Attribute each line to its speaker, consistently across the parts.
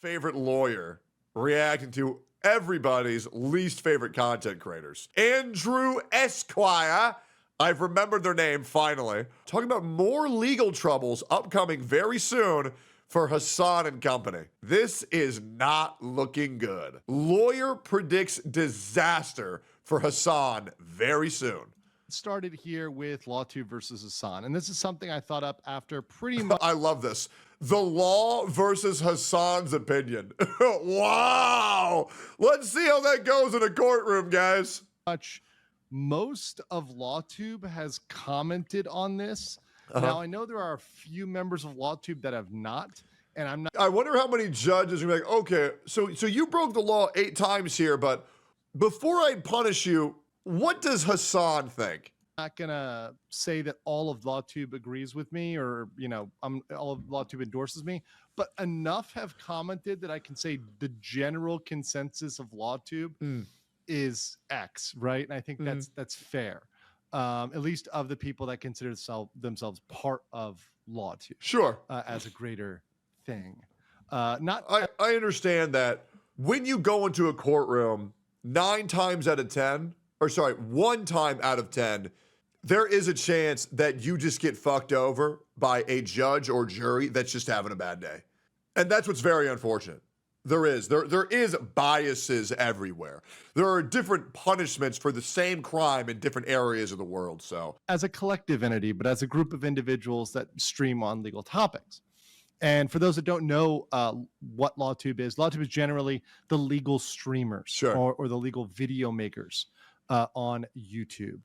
Speaker 1: favorite lawyer reacting to everybody's least favorite content creators. Andrew Esquire. I've remembered their name, finally. Talking about more legal troubles upcoming very soon for Hasan and company. This is not looking good. Lawyer predicts disaster for Hasan very soon.
Speaker 2: Started here with Lawtube versus Hasan, and this is something I thought up after pretty much.
Speaker 1: I love this. The law versus Hasan's opinion. Wow. Let's see how that goes in a courtroom, guys.
Speaker 2: Most of Lawtube has commented on this. Now, I know there are a few members of Lawtube that have not, and I'm not.
Speaker 1: I wonder how many judges are like, okay, so you broke the law 8 times here, but before I punish you, what does Hasan think?
Speaker 2: I'm not gonna say that all of Lawtube agrees with me, or all of Lawtube endorses me, but enough have commented that I can say the general consensus of Lawtube is X, right? And I think that's fair. At least of the people that consider themselves part of Lawtube.
Speaker 1: Sure.
Speaker 2: As a greater thing.
Speaker 1: I understand that when you go into a courtroom 1 time out of 10, there is a chance that you just get fucked over by a judge or jury that's just having a bad day. And that's what's very unfortunate. There is biases everywhere. There are different punishments for the same crime in different areas of the world. So
Speaker 2: as a collective entity, but as a group of individuals that stream on legal topics. And for those that don't know what Lawtube is generally the legal streamers,
Speaker 1: sure,
Speaker 2: or the legal video makers on YouTube.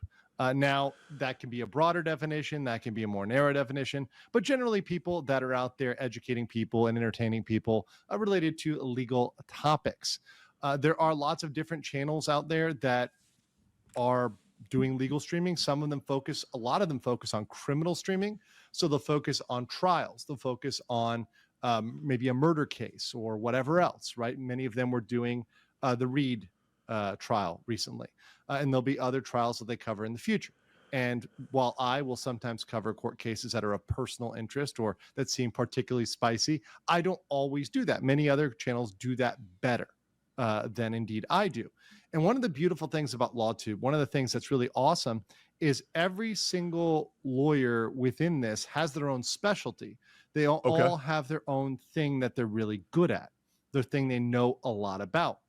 Speaker 2: Now, that can be a broader definition, that can be a more narrow definition, but generally people that are out there educating people and entertaining people related to legal topics. There are lots of different channels out there that are doing legal streaming. A lot of them focus on criminal streaming. So they'll focus on trials, they'll focus on maybe a murder case or whatever else, right? Many of them were doing the Reed trial recently. And there'll be other trials that they cover in the future. And while I will sometimes cover court cases that are of personal interest or that seem particularly spicy, I don't always do that. Many other channels do that better than indeed I do. And one of the beautiful things about Lawtube, one of the things that's really awesome, is every single lawyer within this has their own specialty. They all have their own thing that they're really good at, their thing they know a lot about.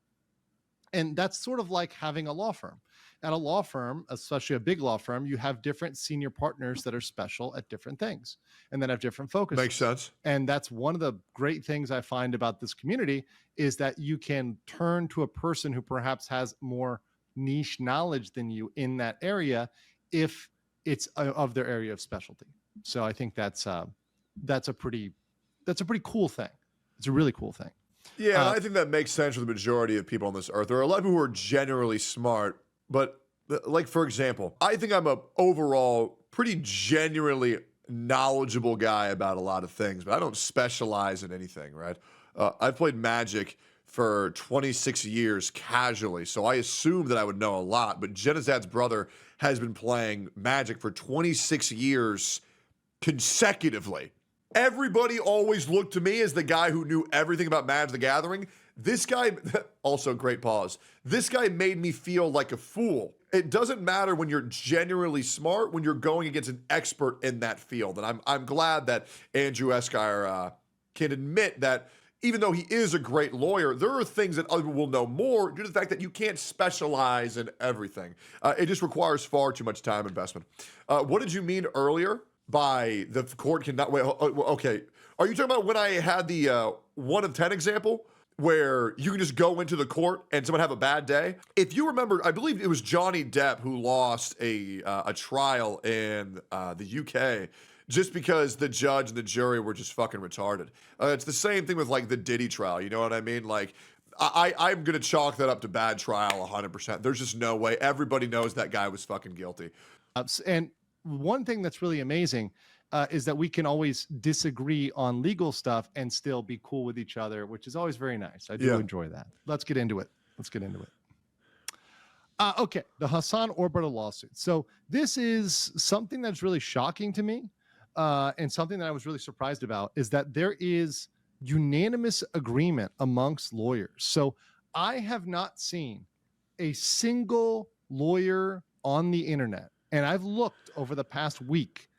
Speaker 2: And that's sort of like having a law firm. At a law firm, especially a big law firm, you have different senior partners that are special at different things and that have different focuses.
Speaker 1: Makes sense.
Speaker 2: And that's one of the great things I find about this community is that you can turn to a person who perhaps has more niche knowledge than you in that area if it's of their area of specialty. So I think that's a pretty cool thing. It's a really cool thing.
Speaker 1: Yeah, I think that makes sense for the majority of people on this earth. There are a lot of people who are generally smart, but like, for example, I think I'm a overall pretty genuinely knowledgeable guy about a lot of things, but I don't specialize in anything, right? I've played Magic for 26 years casually, so I assumed that I would know a lot, but Genazad's brother has been playing Magic for 26 years consecutively. Everybody always looked to me as the guy who knew everything about Magic the Gathering. This guy, also great pause, this guy made me feel like a fool. It doesn't matter when you're genuinely smart, when you're going against an expert in that field. And I'm glad that Andrew Esquire can admit that even though he is a great lawyer, there are things that other people will know more due to the fact that you can't specialize in everything. It just requires far too much time investment. What did you mean earlier by the court cannot wait? Okay. Are you talking about when I had the 1 of 10 example where you can just go into the court and someone have a bad day? If you remember, I believe it was Johnny Depp who lost a trial in the UK just because the judge and the jury were just fucking retarded. It's the same thing with like the Diddy trial. You know what I mean? Like I'm going to chalk that up to bad trial 100%. There's just no way. Everybody knows that guy was fucking guilty.
Speaker 2: And one thing that's really amazing is that we can always disagree on legal stuff and still be cool with each other, which is always very nice. I do enjoy that. Let's get into it. Okay, the Hasan Orbital lawsuit. So this is something that's really shocking to me, and something that I was really surprised about is that there is unanimous agreement amongst lawyers. So I have not seen a single lawyer on the internet, and I've looked over the past week,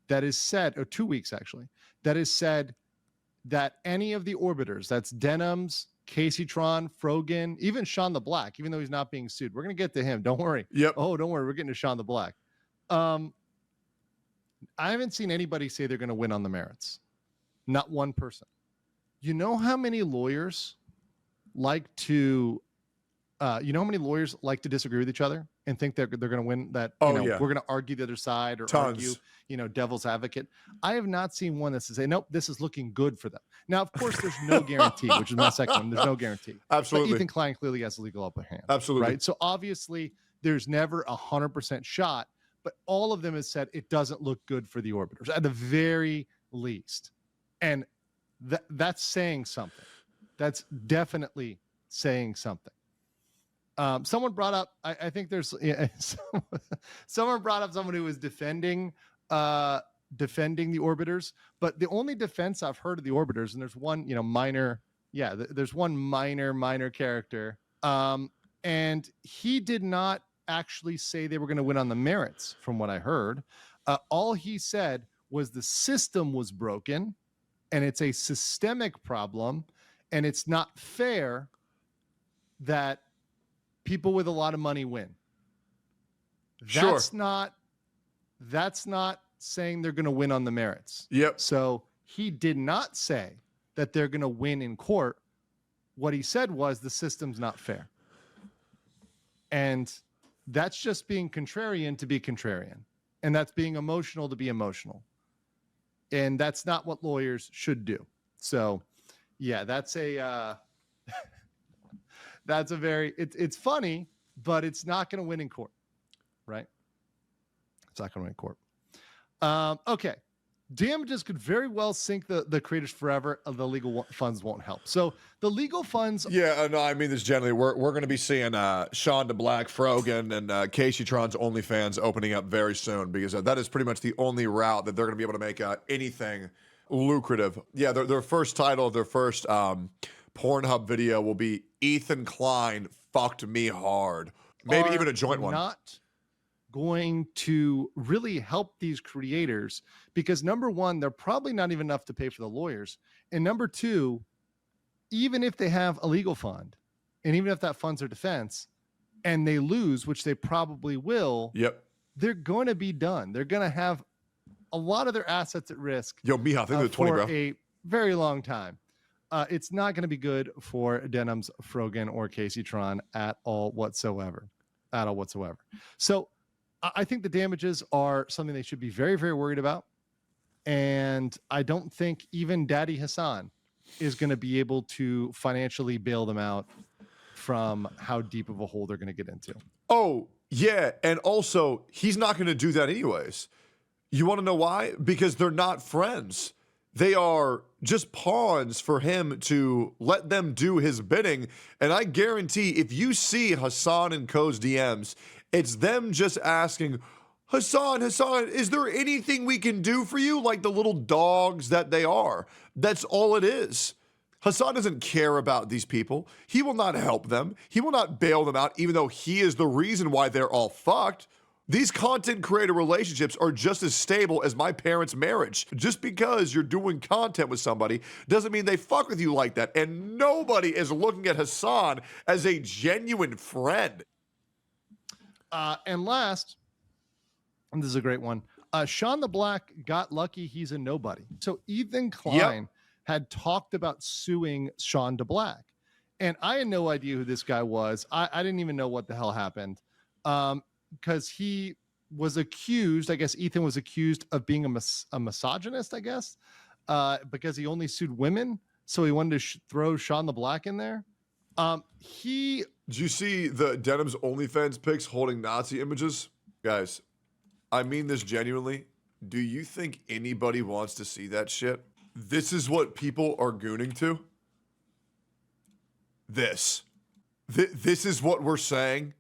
Speaker 2: that is said, or 2 weeks actually, that is said that any of the orbiters, that's Denims, Casey Tron, Frogan, even Shawn the Black, even though he's not being sued. We're going to get to him. Don't worry.
Speaker 1: Yep.
Speaker 2: Oh, don't worry. We're getting to Shawn the Black. I haven't seen anybody say they're going to win on the merits. Not one person. You know how many lawyers like to disagree with each other and think they're going to win, that we're going to argue the other side, or argue, devil's advocate. I have not seen one that's to say, nope, this is looking good for them. Now, of course, there's no guarantee, which is my second one. There's no guarantee.
Speaker 1: Absolutely.
Speaker 2: But Ethan Klein clearly has a legal upper hand.
Speaker 1: Absolutely.
Speaker 2: Right. So obviously there's never 100% shot, but all of them have said it doesn't look good for the orbiters at the very least. And that's saying something. That's definitely saying something. Someone brought up, I think there's someone brought up someone who was defending the orbiters, but the only defense I've heard of the orbiters, and there's one, there's one minor character, and he did not actually say they were going to win on the merits, from what I heard. All he said was the system was broken, and it's a systemic problem, and it's not fair that people with a lot of money win. That's not saying they're going to win on the merits.
Speaker 1: Yep.
Speaker 2: So he did not say that they're going to win in court. What he said was the system's not fair. And that's just being contrarian to be contrarian. And that's being emotional to be emotional. And that's not what lawyers should do. So yeah, that's a it's funny, but it's not going to win in court, right? It's not going to win in court. Okay. Damages could very well sink the creators forever. The legal funds won't help. So the legal funds.
Speaker 1: Yeah, no, I mean this generally. We're going to be seeing Shawn the Black, Frogan, and Casey Tron's OnlyFans opening up very soon, because that is pretty much the only route that they're going to be able to make anything lucrative. Yeah, their first title of their first Pornhub video will be Ethan Klein fucked me hard. Maybe even a joint one.
Speaker 2: Not going to really help these creators, because number one, they're probably not even enough to pay for the lawyers. And number two, even if they have a legal fund, and even if that funds their defense and they lose, which they probably will,
Speaker 1: yep,
Speaker 2: they're going to be done. They're going to have a lot of their assets at risk.
Speaker 1: Yo, Miha, I think they're 20, bro.
Speaker 2: For a very long time. It's not going to be good for Denims, Frogan, or Casey Tron at all whatsoever. So I think the damages are something they should be very, very worried about. And I don't think even Daddy Hasan is going to be able to financially bail them out from how deep of a hole they're going to get into.
Speaker 1: Oh, yeah. And also, he's not going to do that anyways. You want to know why? Because they're not friends. They are just pawns for him to let them do his bidding. And I guarantee if you see Hasan and Co's DMs, it's them just asking, Hasan, is there anything we can do for you? Like the little dogs that they are. That's all it is. Hasan doesn't care about these people. He will not help them. He will not bail them out, even though he is the reason why they're all fucked. These content creator relationships are just as stable as my parents' marriage. Just because you're doing content with somebody doesn't mean they fuck with you like that. And nobody is looking at Hasan as a genuine friend.
Speaker 2: And last, and this is a great one, Shawn the Black got lucky he's a nobody. So Ethan Klein had talked about suing Shawn the Black. And I had no idea who this guy was. I didn't even know what the hell happened. Because he was accused, I guess Ethan was accused of being a misogynist, I guess, because he only sued women. So he wanted to throw Shawn the Black in there. Did
Speaker 1: you see the Denims OnlyFans pics holding Nazi images? Guys, I mean this genuinely. Do you think anybody wants to see that shit? This is what people are gooning to? This is what we're saying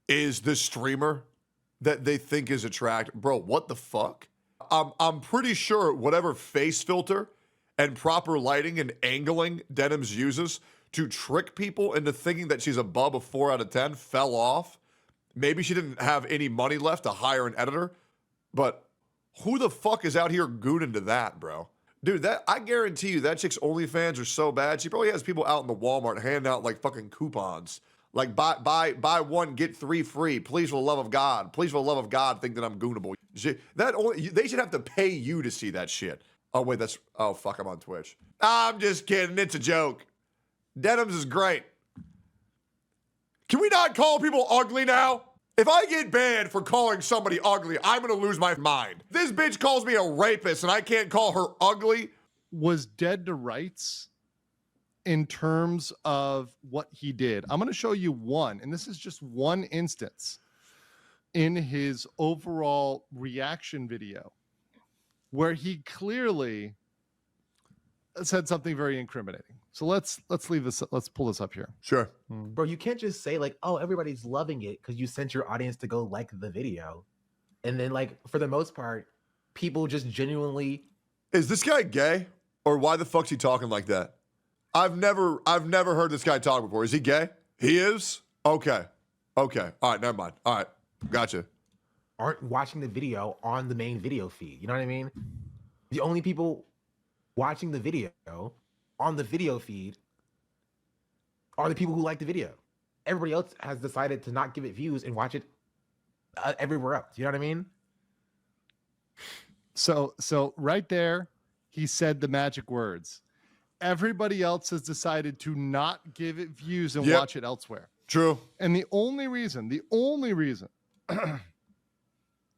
Speaker 1: is the streamer that they think is attractive. Bro, what the fuck? I'm pretty sure whatever face filter and proper lighting and angling Denims uses to trick people into thinking that she's above a 4 out of 10 fell off. Maybe she didn't have any money left to hire an editor, but who the fuck is out here gooning to that, bro? Dude, that I guarantee you that chick's OnlyFans are so bad, she probably has people out in the Walmart handing out like fucking coupons. Like buy one, get 3 free. Please, for the love of God. Please, for the love of God, think that I'm goonable. They should have to pay you to see that shit. Oh, wait, oh, fuck, I'm on Twitch. I'm just kidding. It's a joke. Denims is great. Can we not call people ugly now? If I get banned for calling somebody ugly, I'm going to lose my mind. This bitch calls me a rapist and I can't call her ugly.
Speaker 2: Was dead to rights in terms of what he did. I'm going to show you one, and this is just one instance in his overall reaction video where he clearly said something very incriminating. So let's leave this. Let's pull this up here.
Speaker 1: Sure.
Speaker 3: Bro, you can't just say like, oh, everybody's loving it because you sent your audience to go like the video. And then like, for the most part, people just genuinely.
Speaker 1: Is this guy gay? Or why the fuck's he talking like that? I've never heard this guy talk before. Is he gay? He is? Okay. All right, never mind. All right. Gotcha.
Speaker 3: Aren't watching the video on the main video feed. You know what I mean? The only people watching the video on the video feed are the people who like the video. Everybody else has decided to not give it views and watch it everywhere else. You know what I mean?
Speaker 2: So right there, he said the magic words. Everybody else has decided to not give it views and watch it elsewhere.
Speaker 1: True.
Speaker 2: And the only reason,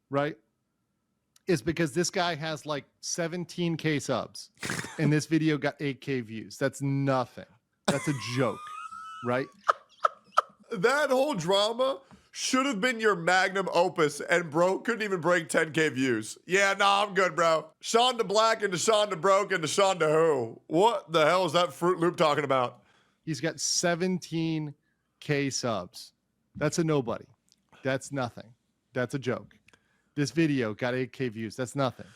Speaker 2: right, is because this guy has like 17K subs and this video got 8K views. That's nothing. That's a joke, right?
Speaker 1: That whole drama should have been your magnum opus, and bro couldn't even break 10K views. Yeah, nah, I'm good, bro. Shawn the Black and Shawn the Broke and Shawn the Who. What the hell is that Fruit Loop talking about?
Speaker 2: He's got 17K subs. That's a nobody. That's nothing. That's a joke. This video got 8K views. That's nothing.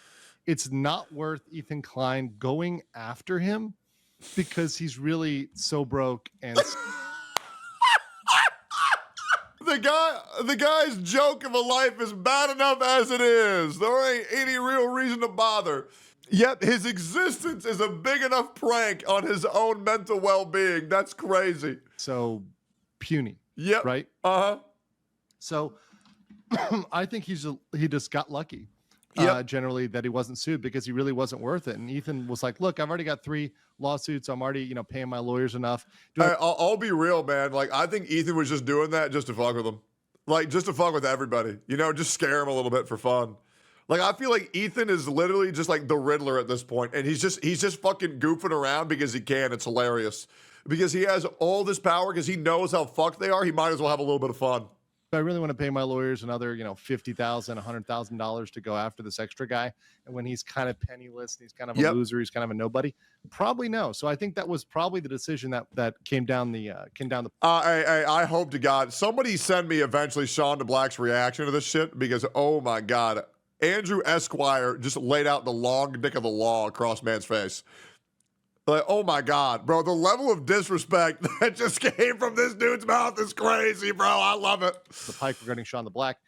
Speaker 2: It's not worth Ethan Klein going after him because he's really so broke and
Speaker 1: the guy's joke of a life is bad enough as it is. There ain't any real reason to bother. Yet his existence is a big enough prank on his own mental well-being. That's crazy.
Speaker 2: so puny.
Speaker 1: Yep.
Speaker 2: Right?
Speaker 1: Uh-huh.
Speaker 2: So I think he just got lucky.
Speaker 1: Yep.
Speaker 2: Generally that he wasn't sued because he really wasn't worth it. And Ethan was like, look, I've already got 3 lawsuits. I'm already, paying my lawyers enough.
Speaker 1: I'll be real, man. Like, I think Ethan was just doing that just to fuck with him. Like, just to fuck with everybody. Just scare him a little bit for fun. Like, I feel like Ethan is literally just like the Riddler at this point. And he's just fucking goofing around because he can. It's hilarious. Because he has all this power because he knows how fucked they are. He might as well have a little bit of fun.
Speaker 2: I really want to pay my lawyers another, $50,000, $100,000 to go after this extra guy. And when he's kind of penniless, and he's kind of a loser, he's kind of a nobody. Probably no. So I think that was probably the decision that came down the.
Speaker 1: I hope to God somebody send me eventually Shawn the Black's reaction to this shit because oh my God, Andrew Esquire just laid out the long dick of the law across man's face. Like, oh my God, bro, the level of disrespect that just came from this dude's mouth is crazy, bro. I love it.
Speaker 2: The pike regarding Shawn the Black,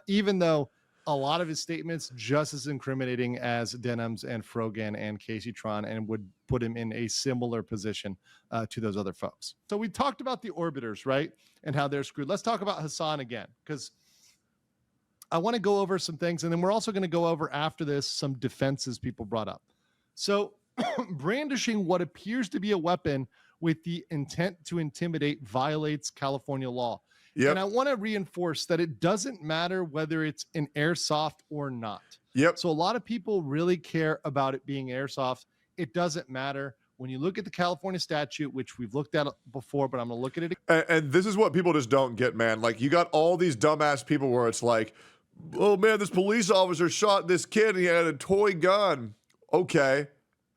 Speaker 2: even though a lot of his statements just as incriminating as Denims and Frogan and Casey Tron and would put him in a similar position to those other folks. So we talked about the orbiters, right? And how they're screwed. Let's talk about Hasan again, because I want to go over some things. And then we're also going to go over after this some defenses people brought up. So brandishing what appears to be a weapon with the intent to intimidate violates California law. Yep. And I want to reinforce that it doesn't matter whether it's an airsoft or not.
Speaker 1: Yep.
Speaker 2: So a lot of people really care about it being airsoft. It doesn't matter. When you look at the California statute, which we've looked at before, but I'm going to look at it again.
Speaker 1: And this is what people just don't get, man. Like, you got all these dumbass people where it's like, oh man, this police officer shot this kid and he had a toy gun. Okay.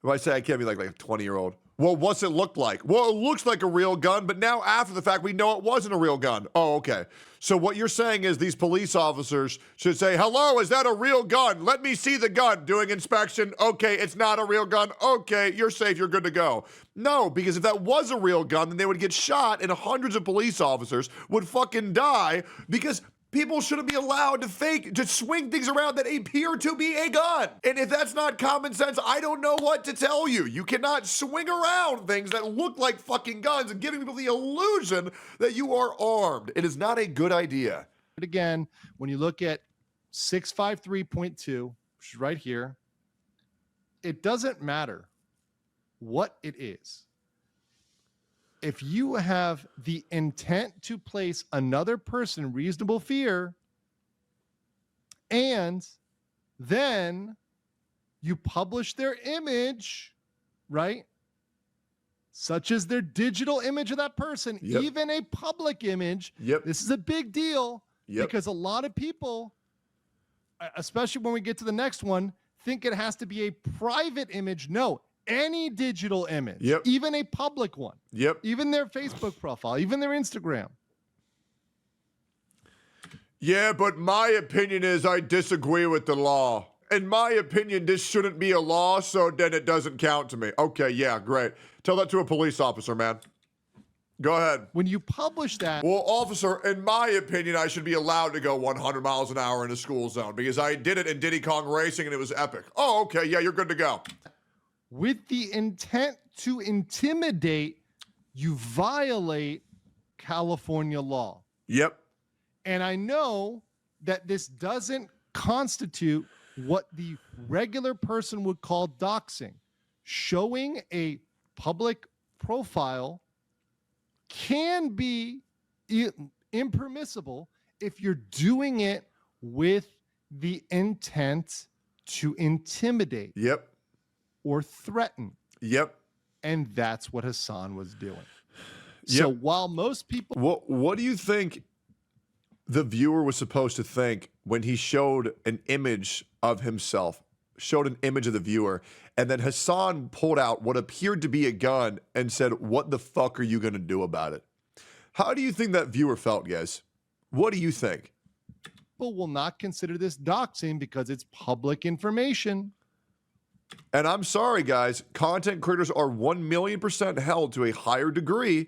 Speaker 1: If I say I can't be like a 20-year-old, Well, what's it look like? Well, it looks like a real gun, but now after the fact, we know it wasn't a real gun. Oh, okay. So what you're saying is these police officers should say, hello, is that a real gun? Let me see the gun. Doing inspection. Okay, it's not a real gun. Okay, you're safe. You're good to go. No, because if that was a real gun, then they would get shot and hundreds of police officers would fucking die because people shouldn't be allowed to swing things around that appear to be a gun. And if that's not common sense, I don't know what to tell you. You cannot swing around things that look like fucking guns and giving people the illusion that you are armed. It is not a good idea.
Speaker 2: But again, when you look at 653.2, which is right here, it doesn't matter what it is. If you have the intent to place another person in reasonable fear, and then you publish their image, right? Such as their digital image of that person, even a public image. This is a big deal because a lot of people, especially when we get to the next one, think it has to be a private image. No. Any digital image, even a public one, even their Facebook profile, even their Instagram.
Speaker 1: Yeah, but my opinion is I disagree with the law. In my opinion, this shouldn't be a law, so then it doesn't count to me. Okay, yeah, great. Tell that to a police officer, man. Go ahead.
Speaker 2: When you publish that...
Speaker 1: Well, officer, in my opinion, I should be allowed to go 100 miles an hour in a school zone because I did it in Diddy Kong Racing and it was epic. Oh, okay, yeah, you're good to go.
Speaker 2: With the intent to intimidate, you violate California law. And I know that this doesn't constitute what the regular person would call doxing. Showing a public profile can be impermissible if you're doing it with the intent to intimidate. Or threaten. And that's what Hasan was doing. So while most people...
Speaker 1: What do you think the viewer was supposed to think when he showed an image of himself, showed an image of the viewer, and then Hasan pulled out what appeared to be a gun and said, what the fuck are you going to do about it? How do you think that viewer felt, guys? What do you think?
Speaker 2: People will not consider this doxing because it's public information.
Speaker 1: And I'm sorry, guys, content creators are 1,000,000% held to a higher degree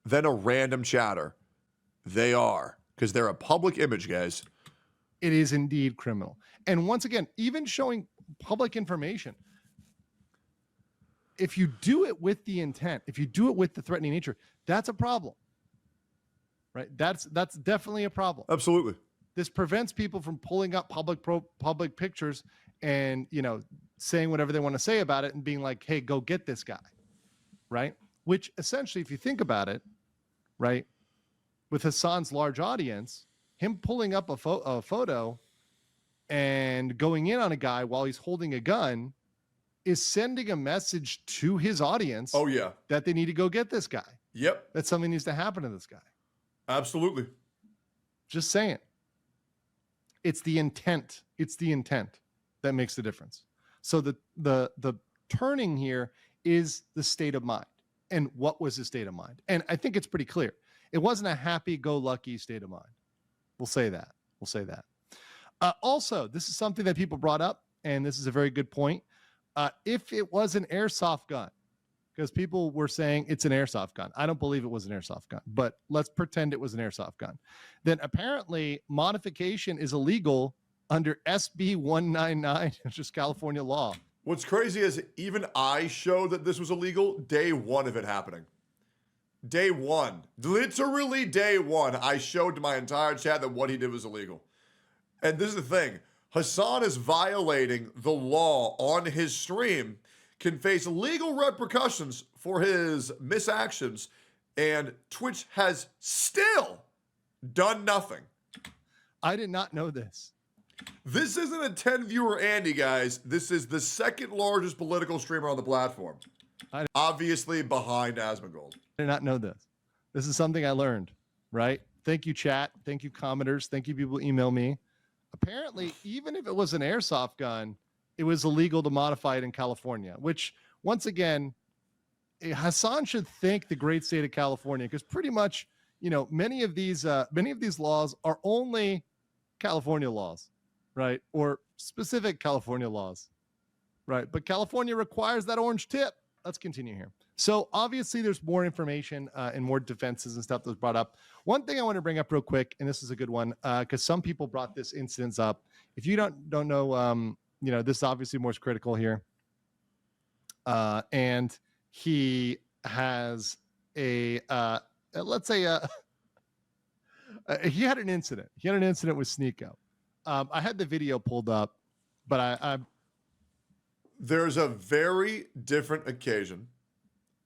Speaker 1: than a random chatter. They are, because they're a public image, guys.
Speaker 2: It is indeed criminal. And once again, even showing public information, if you do it with the intent, if you do it with the threatening nature, that's a problem, right? That's definitely a problem.
Speaker 1: Absolutely.
Speaker 2: This prevents people from pulling up public pictures and, saying whatever they want to say about it and being like, hey, go get this guy, right? Which essentially, if you think about it, right, with Hasan's large audience, him pulling up a photo and going in on a guy while he's holding a gun is sending a message to his audience that they need to go get this guy. That something needs to happen to this guy.
Speaker 1: Absolutely.
Speaker 2: Just saying. It's the intent. It's the intent that makes the difference. So the turning here is the state of mind. And what was his state of mind? And I think it's pretty clear. It wasn't a happy-go-lucky state of mind. We'll say that. Also, this is something that people brought up, and this is a very good point. If it was an airsoft gun, because people were saying it's an airsoft gun. I don't believe it was an airsoft gun, but let's pretend it was an airsoft gun. Then apparently modification is illegal under SB 199, which is California law.
Speaker 1: What's crazy is even I showed that this was illegal day one of it happening. Day one. Literally day one, I showed to my entire chat that what he did was illegal. And this is the thing. Hasan is violating the law on his stream, can face legal repercussions for his misactions, and Twitch has still done nothing.
Speaker 2: I did not know this.
Speaker 1: This isn't a 10 viewer Andy, guys. This is the second largest political streamer on the platform. Obviously behind Asmongold.
Speaker 2: I did not know this. This is something I learned, right? Thank you, chat. Thank you, commenters. Thank you, people who email me. Apparently, even if it was an airsoft gun, it was illegal to modify it in California, which, once again, Hasan should thank the great state of California, because pretty much, many of these laws are only California laws, right? Or specific California laws, right? But California requires that orange tip. Let's continue here. So obviously there's more information and more defenses and stuff that was brought up. One thing I want to bring up real quick, and this is a good one, because some people brought this instance up. If you don't know, this is obviously more critical here. And he has let's say he had an incident. He had an incident with Sneako. I had the video pulled up, but
Speaker 1: there's a very different occasion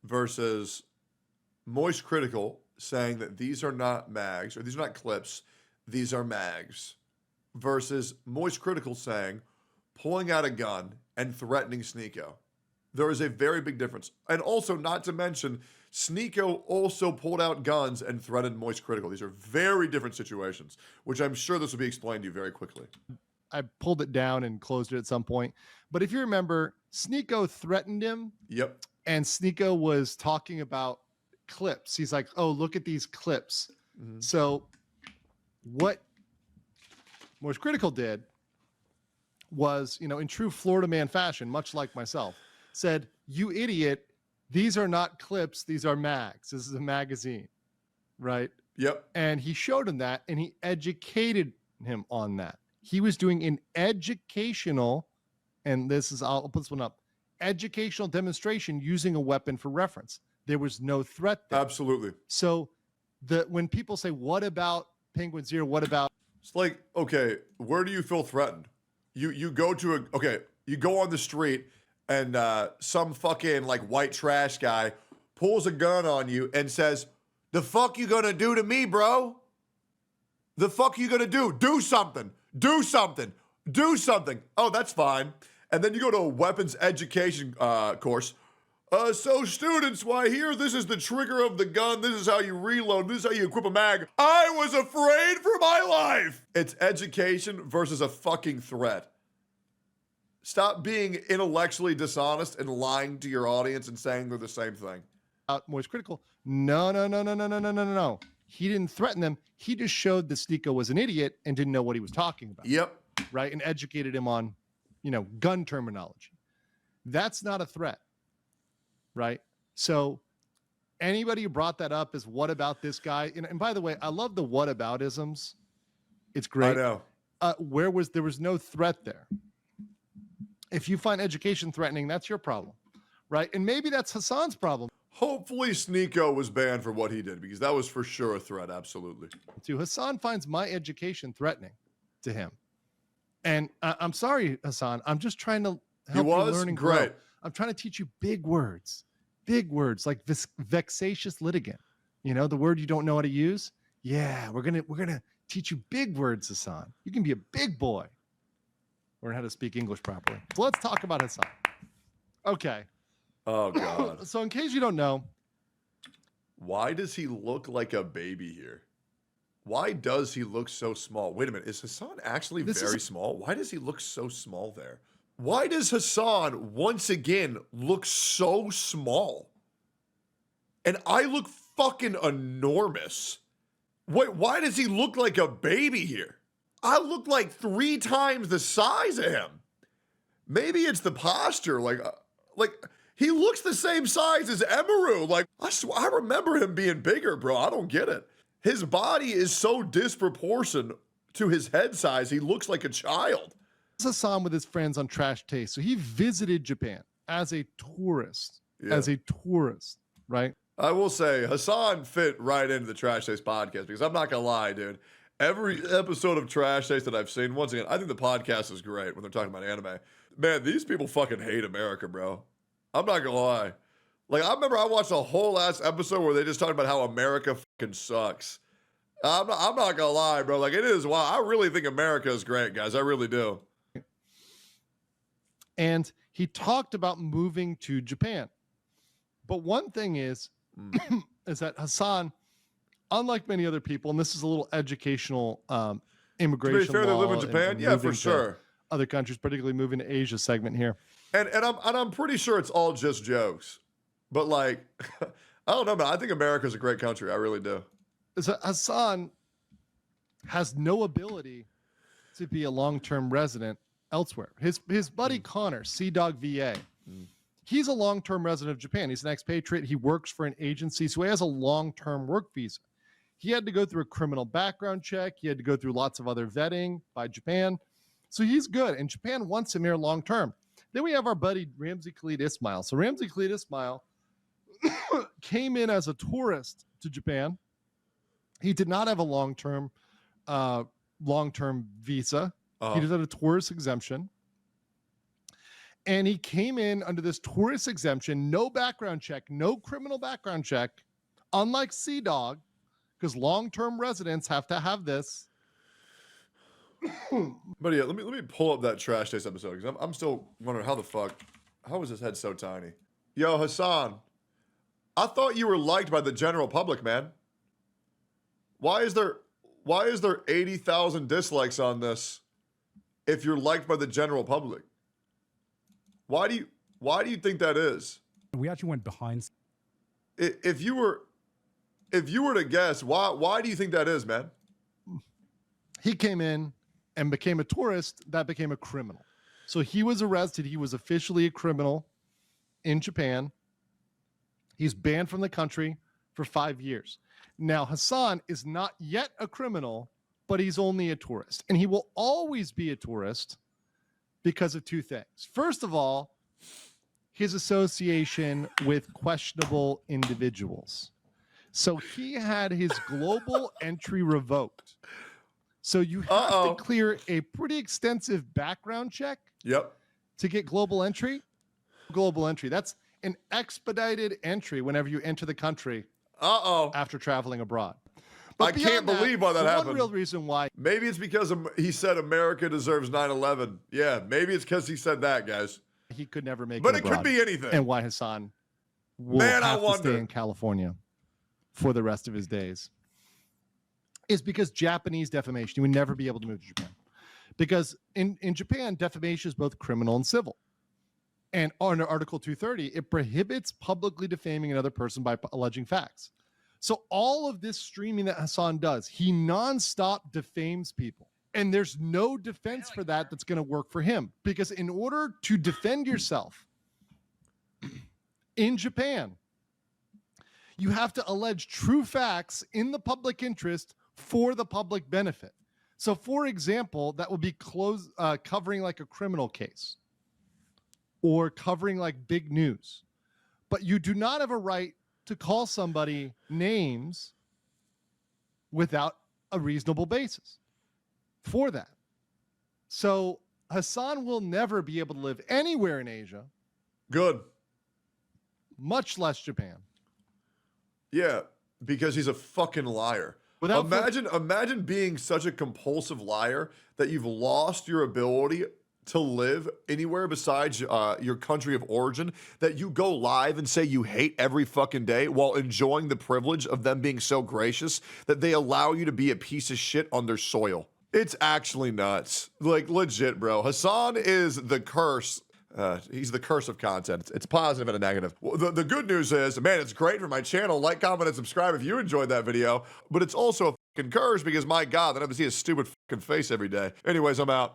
Speaker 1: versus Moist Critical saying that these are not mags, or these are not clips, these are mags, versus Moist Critical saying pulling out a gun and threatening Sneako. There is a very big difference. And also, not to mention, Sneako also pulled out guns and threatened Moist Critical. These are very different situations, which I'm sure this will be explained to you very quickly.
Speaker 2: I pulled it down and closed it at some point. But if you remember, Sneako threatened him.
Speaker 1: Yep.
Speaker 2: And Sneako was talking about clips. He's like, oh, look at these clips. Mm-hmm. So what Moist Critical did was, in true Florida man fashion, much like myself, said, you idiot, these are not clips, these are mags. This is a magazine, right?
Speaker 1: Yep.
Speaker 2: And he showed him that, and he educated him on that. He was doing an educational, and I'll put this one up, educational demonstration using a weapon for reference. There was no threat there.
Speaker 1: Absolutely.
Speaker 2: So when people say, what about Penguin Zero? What about?
Speaker 1: It's like, okay, where do you feel threatened? You go to you go on the street, and some fucking like white trash guy pulls a gun on you and says, the fuck you gonna do to me, bro? The fuck you gonna do? Do something. Do something. Do something. Oh, that's fine. And then you go to a weapons education course. So students, why here, this is the trigger of the gun. This is how you reload. This is how you equip a mag. I was afraid for my life. It's education versus a fucking threat. Stop being intellectually dishonest and lying to your audience and saying they're the same thing.
Speaker 2: Moist Critical. No. He didn't threaten them. He just showed that Sneako was an idiot and didn't know what he was talking about.
Speaker 1: Yep.
Speaker 2: Right. And educated him on, gun terminology. That's not a threat. Right. So anybody who brought that up is, what about this guy? And by the way, I love the whataboutisms. It's great.
Speaker 1: I know.
Speaker 2: There was no threat there. If you find education threatening, that's your problem, right? And maybe that's Hasan's problem.
Speaker 1: Hopefully Sneako was banned for what he did, because that was for sure a threat, absolutely.
Speaker 2: Hasan finds my education threatening to him. And I'm sorry, Hasan. I'm just trying to help you learn and grow. I'm trying to teach you big words like vexatious litigant. The word you don't know how to use. Yeah, we're gonna teach you big words, Hasan. You can be a big boy. Learn how to speak English properly. So let's talk about Hasan. Okay.
Speaker 1: Oh, God.
Speaker 2: So in case you don't know.
Speaker 1: Why does he look like a baby here? Why does he look so small? Wait a minute. Is Hasan actually very small? Why does he look so small there? Why does Hasan once again look so small? And I look fucking enormous. Wait, why does he look like a baby here? I look like 3 times the size of him. Maybe it's the posture. Like he looks the same size as Emaru. Like, I remember him being bigger, bro. I don't get it. His body is so disproportionate to his head size. He looks like a child.
Speaker 2: Hasan with his friends on Trash Taste. So he visited Japan as a tourist. Right?
Speaker 1: I will say Hasan fit right into the Trash Taste podcast, because I'm not gonna lie, dude. Every episode of Trash Taste that I've seen, once again, I think the podcast is great when they're talking about anime. Man, these people fucking hate America, bro. I'm not gonna lie. Like, I remember I watched a whole ass episode where they just talked about how America fucking sucks. I'm not gonna lie, bro. Like, it is wild. I really think America is great, guys. I really do.
Speaker 2: And he talked about moving to Japan. But one thing is that Hasan, unlike many other people, and this is a little educational immigration
Speaker 1: to be fair,
Speaker 2: law,
Speaker 1: they live in Japan. Yeah, for sure.
Speaker 2: Other countries, particularly moving to Asia segment here.
Speaker 1: And I'm pretty sure it's all just jokes. But like, I don't know, man. I think America's a great country. I really do.
Speaker 2: So Hasan has no ability to be a long-term resident elsewhere. His buddy Connor, Sea Dog VA, he's a long-term resident of Japan. He's an expatriate. He works for an agency, so he has a long-term work visa. He had to go through a criminal background check. He had to go through lots of other vetting by Japan. So he's good, and Japan wants him here long-term. Then we have our buddy Ramsey Khalid Ismail. So Ramsey Khalid Ismail came in as a tourist to Japan. He did not have a long-term visa. He just had a tourist exemption. And he came in under this tourist exemption, no background check, no criminal background check, unlike Sea Dog, because long-term residents have to have this.
Speaker 1: But yeah, let me pull up that Trash Taste episode, because I'm still wondering how was his head so tiny? Yo, Hasan, I thought you were liked by the general public, man. Why is there 80,000 dislikes on this if you're liked by the general public? Why do you think that is?
Speaker 4: We actually went behind.
Speaker 1: If you were to guess, why do you think that is, man?
Speaker 2: He came in and became a tourist, that became a criminal. So he was arrested. He was officially a criminal in Japan. He's banned from the country for 5 years. Now, Hasan is not yet a criminal, but he's only a tourist. And he will always be a tourist because of two things. First of all, his association with questionable individuals. So he had his global entry revoked. So you have to clear a pretty extensive background check.
Speaker 1: Yep.
Speaker 2: To get global entry. Global entry. That's an expedited entry whenever you enter the country. After traveling abroad. But
Speaker 1: I can't believe why that happened.
Speaker 2: One real reason why.
Speaker 1: Maybe it's because he said America deserves 9/11. Yeah, maybe it's because he said that, guys.
Speaker 2: He could never make
Speaker 1: but
Speaker 2: it abroad.
Speaker 1: Could be anything.
Speaker 2: And why Hasan will have to stay in California for the rest of his days is because Japanese defamation. You would never be able to move to Japan. Because in Japan, defamation is both criminal and civil. And under Article 230, it prohibits publicly defaming another person by alleging facts. So all of this streaming that Hasan does, he nonstop defames people. And there's no defense for that that's going to work for him. Because in order to defend yourself in Japan, you have to allege true facts in the public interest for the public benefit. So, for example, that would be covering like a criminal case or covering like big news. But you do not have a right to call somebody names without a reasonable basis for that. So Hasan will never be able to live anywhere in Asia.
Speaker 1: Good.
Speaker 2: Much less Japan.
Speaker 1: Yeah, because he's a fucking liar. Imagine being such a compulsive liar that you've lost your ability to live anywhere besides your country of origin, that you go live and say you hate every fucking day while enjoying the privilege of them being so gracious that they allow you to be a piece of shit on their soil. It's actually nuts. Like, legit, bro. Hasan is the curse. He's the curse of content. It's positive and a negative. Well, the good news is, man, it's great for my channel. Like, comment, and subscribe if you enjoyed that video. But it's also a fucking curse because, my God, I have to see his stupid fucking face every day. Anyways, I'm out.